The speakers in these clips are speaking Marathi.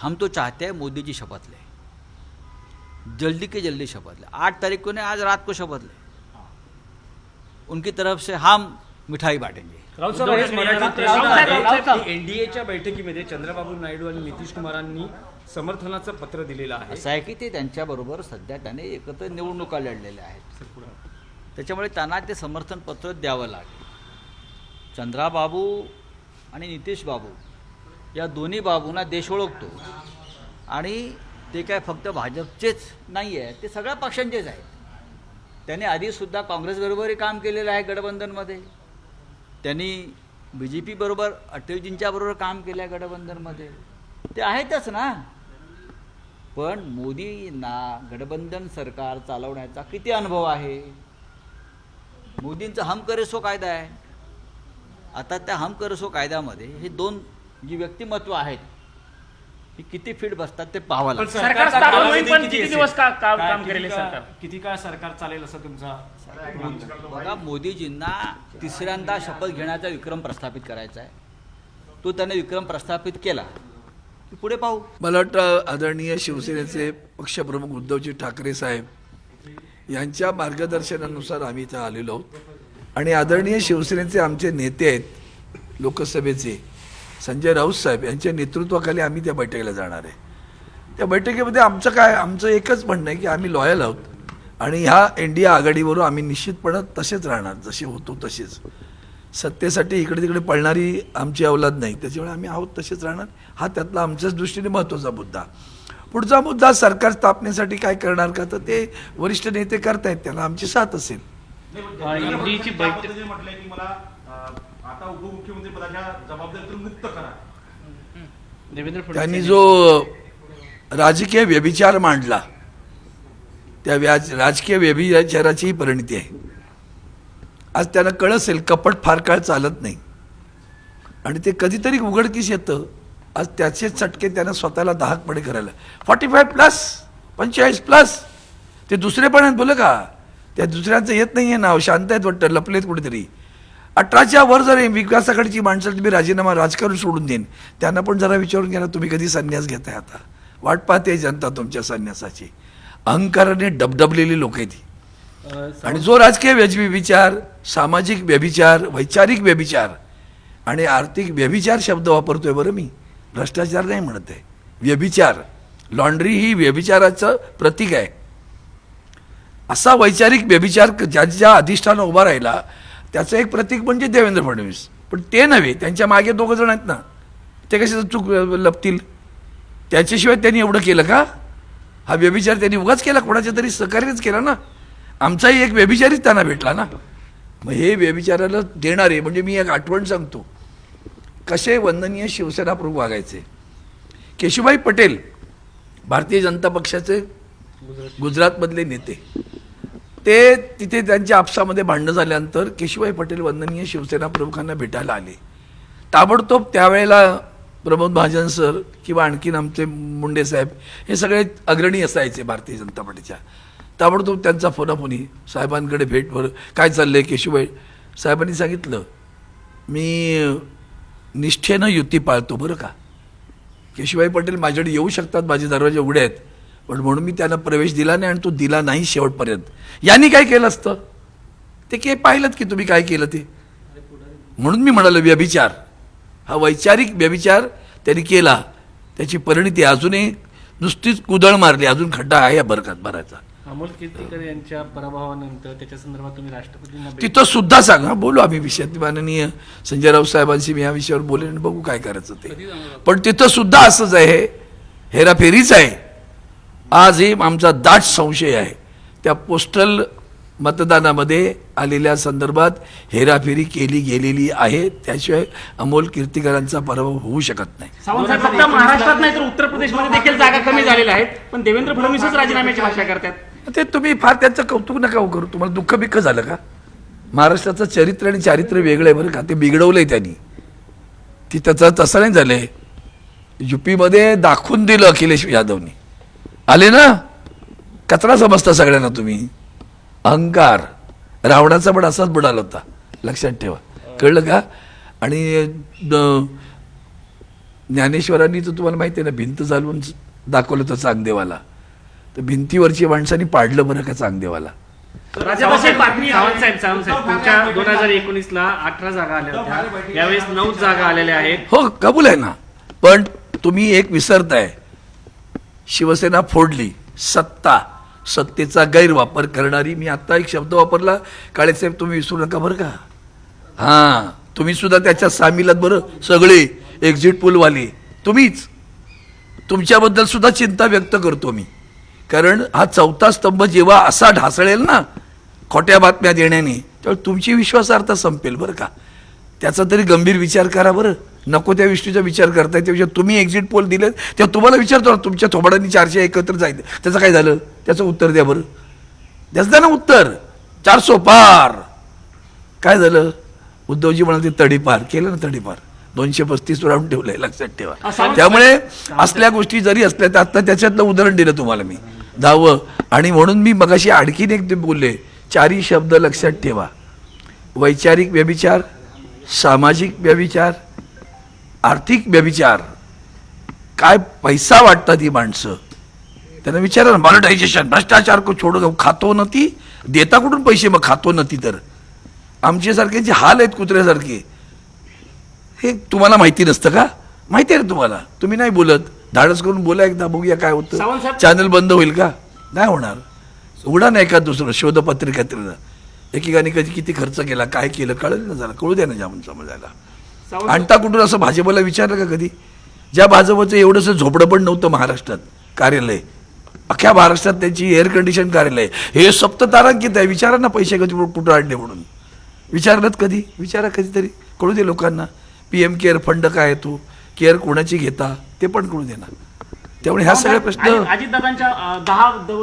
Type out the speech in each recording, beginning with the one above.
हम तो चाहते हैं मोदी जी शपथ लें, जल्दी के जल्दी शपथ लें। 8 तारीख को ने आज रात को शपथ लें, उनकी तरफ से हम मिठाई बांटेंगे। एनडीएच्या बैठकीमध्ये चंद्रबाबू नायडू आणि नितीश कुमारांनी समर्थनाचं पत्र दिलेलं आहे। असं आहे की ते त्यांच्याबरोबर सध्या त्याने एकत्र निवडणुका लढलेल्या आहेत, त्याच्यामुळे त्यांना ते समर्थन पत्र द्यावं लागेल। चंद्राबाबू आणि नितीश बाबू या दोन्ही बाबूंना देश ओळखतो आणि ते काय फक्त भाजपचेच नाही आहे, ते सगळ्या पक्षांचेच आहेत। त्यांनी आधीसुद्धा काँग्रेसबरोबरही काम केलेलं आहे गठबंधनमध्ये, त्यांनी BJP बरोबर अटलजींच्याबरोबर काम केलं आहे गठबंधनमध्ये, ते आहेतच ना। पण मोदींना गठबंधन सरकार चालवण्याचा किती अनुभव आहे? मोदींचा हम करे सो कायदा आहे। आता त्या हम करे सो कायद्यामध्ये हे दोन जी व्यक्तिमत्व आहेत ही किती फिट बसतात ते पाहावं लागतं। सरकार स्थापन होईल पण किती दिवस काम करेल सरकार, किती काळ सरकार चालेल असं तुमचा? बघा, मोदीजींना तिसऱ्यांदा शपथ घेण्याचा विक्रम प्रस्थापित करायचा आहे, तो त्याने विक्रम प्रस्थापित केला की पुढे पाहू। मला वाटतं आदरणीय शिवसेनेचे पक्षप्रमुख उद्धवजी ठाकरे साहेब यांच्या मार्गदर्शनानुसार आम्ही इथं आलेलो आहोत आणि आदरणीय शिवसेनेचे आमचे नेते आहेत लोकसभेचे संजय राऊत साहेब यांच्या नेतृत्वाखाली आम्ही त्या बैठकीला जाणार आहे। त्या बैठकीमध्ये आमचं एकच म्हणणं आहे की आम्ही लॉयल आहोत आणि ह्या इंडिया आघाडीवर आम्ही निश्चितपणे तसेच राहणार, जसे होतो तसेच। सत्तेसाठी इकडे तिकडे पळणारी आमची अवलाद नाही, त्याच्यामुळे आम्ही आहोत तसेच राहणार। हा त्यातला आमच्याच दृष्टीने महत्त्वाचा मुद्दा। पुढचा मुद्दा सरकार स्थापनेसाठी काय करणार का, तर ते वरिष्ठ नेते करतायत, त्यांना आमची साथ असेल। ईडीची बैठक म्हटलंय की मला आता उपमुख्यमंत्री पदाच्या जबाबदारीतून मुक्त करा। देवेंद्र त्यांनी जो राजकीय व्यभिचार मांडला त्या राजकीय व्यभिचाराची ही परिणती आहे। आज त्यांना कळ असेल कपट फार काळ चालत नाही आणि ते कधीतरी उघडकीस येतं। आज त्याचे चटके त्यांना स्वतःला दाहकपणे करायला 45+, 45+, ते दुसरे पण आहेत बोल का, त्या दुसऱ्यांचं येत नाही आहे नाव, शांत आहेत वाटतं, लपलेत कुठेतरी। 18च्या वर जर विकास आघाडीची माणसं तुम्ही राजीनामा राजकारण सोडून देईन, त्यांना पण जरा विचारून घ्या ना तुम्ही कधी संन्यास घेताय। आता वाट पाहते जनता तुमच्या संन्यासाची। अहंकाराने डबडबलेली लोक आहेत ती, आणि जो राजकीय व्यभिचार, सामाजिक व्यभिचार, वैचारिक व्यभिचार आणि आर्थिक व्यभिचार शब्द वापरतोय बरं मी, भ्रष्टाचार नाही म्हणत आहे, व्यभिचार। लॉन्ड्री ही व्यभिचाराचं प्रतीक आहे। असा वैचारिक व्यभिचार ज्याच्या अधिष्ठानं उभा राहिला त्याचं एक प्रतीक म्हणजे देवेंद्र फडणवीस, पण ते नव्हे, त्यांच्या मागे 2 जण आहेत ना, ते कसे चूक लपतील? त्याच्याशिवाय त्यांनी एवढं केलं का? हा व्यभिचार त्यांनी उगाच केला, कोणाच्या तरी सहकार्यच केला ना। आमचाही एक व्यभिचारीच त्यांना भेटला ना। मग हे व्यभिचाराला देणारे म्हणजे मी एक आठवण सांगतो, कसे वंदनीय शिवसेना प्रमुख वागायचे। केशुभाई पटेल भारतीय जनता पक्षाचे गुजरातमधले नेते, ते तिथे त्यांच्या आपसामध्ये भांडणं झाल्यानंतर केशुभाई पटेल वंदनीय शिवसेना प्रमुखांना भेटायला आले। ताबडतोब त्यावेळेला प्रमोद महाजन सर किंवा आणखीन आमचे मुंडे साहेब हे सगळे अग्रणी असायचे भारतीय जनता पार्टीच्या। ताबडतोब त्यांचा फोनाफोनी साहेबांकडे भेटवर काय चाललंय केशुभाई साहेबांनी सांगितलं, मी निष्ठेनं युती पाळतो बरं का। केशुभाई पटेल माझ्याकडे येऊ शकतात, माझे दरवाजे उघडे आहेत, पण म्हणून मी त्यांना प्रवेश दिला नाही आणि तो दिला नाही शेवटपर्यंत। यांनी काय केलं असतं ते काय पाहिलं की तुम्ही काय केलं ते, म्हणून मी म्हणालो व्यभिचार, हा वैचारिक व्यभिचार त्यांनी केला, त्याची परिणती अजूनही नुसतीच कुदळ मारली, अजून खड्डा आहे या बरकात भरायचा। अमोल कीर्तीकर यांच्या पराभवानंतर त्याच्या संदर्भात तुम्ही राष्ट्रपतींना तिथं सुद्धा सांगा, बोलू आम्ही विषयात, माननीय संजय राऊत साहेबांशी मी या विषयावर बोलेन आणि बघू काय करायचं ते। पण तिथं सुद्धा असंच आहे, हेराफेरीच आहे। आजही आमचा दाट संशय आहे त्या पोस्टल मतदानामध्ये आलेल्या संदर्भात हेराफेरी केली गेलेली आहे, त्याशिवाय अमोल कीर्तीकरांचा पराभव होऊ शकत नाही। सावंत साहेब, फक्त महाराष्ट्रात नाही तर उत्तर प्रदेशमध्ये देखील जागा कमी झालेल्या आहेत, पण देवेंद्र फडणवीसच राजीनाम्याची भाषा करतात। ते तुम्ही फार त्यांचं कौतुक नका करू, तुम्हाला दुःख बिक्ख झालं का? महाराष्ट्राचं चरित्र आणि चारित्र्य वेगळं आहे बरं का, ते बिघडवलंय त्यांनी, ती त्याचं तसं नाही झालंय। UP-मध्ये दाखवून दिलं अखिलेश यादवनी, आले ना, कचरा समजता सगळ्यांना तुम्ही। अहंकार रावणाचा पण असाच बुडाला होता, लक्षात ठेवा, कळलं का? आणि ज्ञानेश्वरांनी तर तुम्हाला माहिती आहे ना, भिंत चालवून दाखवलं तर चांगदेवाला, तर भिंतीवरची माणसांनी पाडलं बरं का चांगदेवाला. राज्यात एक बातमी सावंतसाहेब तुमच्या 2019ला 18 जागा आल्या होत्या, यावेळेस 9 जागा आलेल्या आहेत. हो कबूल आहे ना, पण तुम्ही एक विसरताय, शिवसेना फोडली, सत्तेचा गैरवापर करणारी, मी आत्ता एक शब्द वापरला काळेसाहेब, तुम्ही विसरू नका बरं का. हां, तुम्ही सुद्धा त्याच्यात सामील आहात बरं, सगळे एक्झिट पोलवाले तुम्हीच. तुमच्याबद्दल सुद्धा चिंता व्यक्त करतो मी, कारण हा चौथा स्तंभ जेव्हा असा ढासळेल ना खोट्या बातम्या देण्याने, त्यावेळी तुमची विश्वासार्हता संपेल बरं का. त्याचा तरी गंभीर विचार करा बरं. नको त्या गोष्टीचा विचार करताय, त्याविषयी तुम्ही एक्झिट पोल दिले तेव्हा तुम्हाला विचारतो ना, तुमच्या थोबाडांनी 400 एकत्र जायचं, त्याचं काय झालं, त्याचं उत्तर द्या बरं. द्या ना उत्तर. 400 पार काय झालं, उद्धवजी म्हणाले तडीपार केलं ना, तडीपार 235 राऊंड ठेवलंय, लक्षात ठेवा. त्यामुळे असल्या गोष्टी जरी असल्या तर आता त्याच्यातलं उदाहरण दिलं तुम्हाला मी 10. आणि म्हणून मी मगाशी आणखीन एक ते बोलले, 4 शब्द लक्षात ठेवा: वैचारिक व्यभिचार, सामाजिक व्यभिचार, आर्थिक व्यभिचार. काय पैसा वाटतात ही माणसं, त्यांना विचारा ना. मॉनिटायझेशन, भ्रष्टाचार को छोडो, खातो न ती, देता कुठून पैसे, मग खातो न ती. तर आमच्यासारख्यांचे हाल आहेत कुत्र्यासारखे. हे तुम्हाला माहिती नसतं का? माहिती आहे ना तुम्हाला, तुम्ही नाही बोलत. धाडस करून बोला एकदा, बघूया काय होतं. सावंतसाहेब- चॅनल बंद होईल का? नाही होणार. उघडा नाही का दुसरं शोधपत्रिकेत, एकेकाने कधी किती खर्च केला, काय केलं कळलं ना, जरा कळू द्या ना जाऊन समजायला. आणता कुठून असं भाजपला विचारलं का कधी? ज्या भाजपचं एवढंसं झोपडं पण नव्हतं महाराष्ट्रात कार्यालय, अख्ख्या महाराष्ट्रात त्यांची एअर कंडिशन कार्यालय, हे सप्ततारांकित आहे. विचारा ना पैसे कधी कुठं आणले म्हणून. विचारलं कधी? विचारा कधीतरी, कळू दे लोकांना. PM केअर फंड काय आहे, तो केअर कोणाची घेता ते पण कळू दे ना. त्यामुळे ह्या सगळे प्रश्न. अजितदादांच्या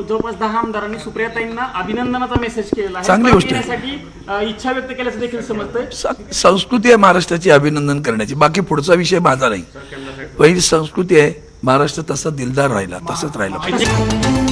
जवळपास 10 आमदारांनी सुप्रियाताईंना अभिनंदनाचा मेसेज केलेला आहे. चांगली गोष्ट आहे. करण्यासाठी इच्छा व्यक्त केल्याचं देखील समजतंय. संस्कृती आहे महाराष्ट्राची अभिनंदन करण्याची, बाकी पुढचा विषय माझा नाही. पहिली संस्कृती आहे, महाराष्ट्र तसा दिलदार राहिला, तसंच राहिला.